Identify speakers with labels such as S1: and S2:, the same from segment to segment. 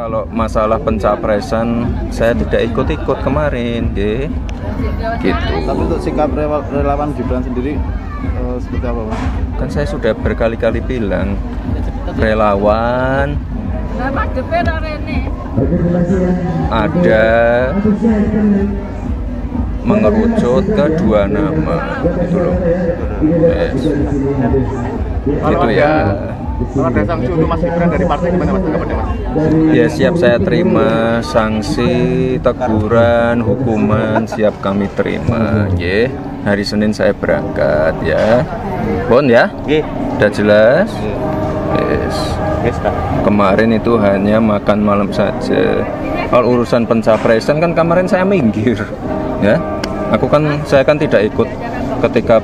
S1: Kalau masalah pencapresan saya tidak ikut-ikut kemarin, gitu.
S2: Tapi untuk sikap relawan Gibran sendiri seperti apa, Mas?
S1: Kan saya sudah berkali-kali bilang, relawan ada mengerucut ke dua nama, gitu loh. Yes. Gitu ya.
S2: Kalau ada sanksi untuk Mas Gibran dari partai gimana, Mas? Tanggapannya, Mas?
S1: Ya siap saya terima sanksi, teguran, hukuman siap kami terima. Yeah. Hari Senin saya berangkat ya. Bon ya? Udah jelas? Yes. Kemarin itu hanya makan malam saja. Kalau urusan pencapresan kan kemarin saya minggir. Ya. Saya kan tidak ikut ketika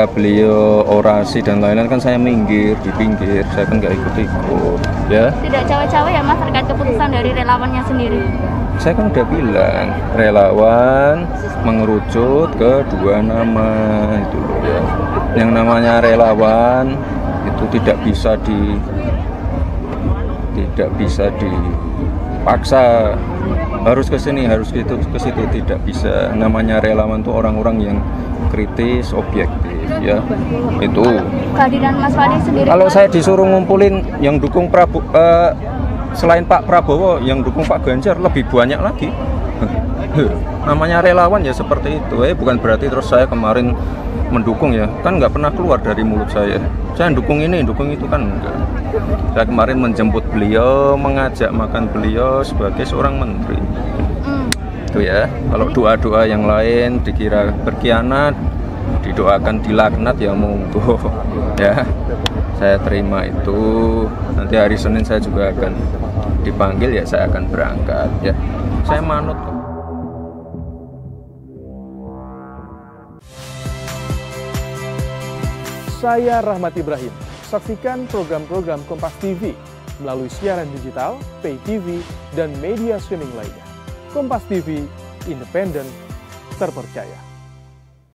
S1: beliau orasi dan lain-lain, kan saya minggir di pinggir, saya kan nggak ikut-ikut ya.
S3: Tidak cawe-cawe ya Mas terkait keputusan dari relawannya sendiri?
S1: Saya kan udah bilang relawan mengerucut ke dua nama itu loh ya. Yang namanya relawan itu tidak bisa dipaksa harus ke sini, harus gitu ke situ, tidak bisa. Namanya relawan itu orang-orang yang kritis, objektif ya. Itu
S3: kehadiran Mas Fadil sendiri,
S1: kalau saya disuruh ngumpulin yang dukung selain Pak Prabowo, yang dukung Pak Ganjar lebih banyak lagi. Namanya relawan ya seperti itu. Bukan berarti terus saya kemarin mendukung ya, kan nggak pernah keluar dari mulut saya dukung ini, dukung itu, kan enggak. Saya kemarin menjemput beliau, mengajak makan beliau sebagai seorang menteri. Itu ya. Kalau doa-doa yang lain dikira berkhianat, didoakan dilaknat ya monggo ya. Saya terima itu. Nanti hari Senin saya juga akan dipanggil ya, saya akan berangkat ya. Saya manut.
S4: Saya Rahmat Ibrahim. Saksikan program-program Kompas TV melalui siaran digital, pay TV, dan media streaming lainnya. Kompas TV, independen, terpercaya.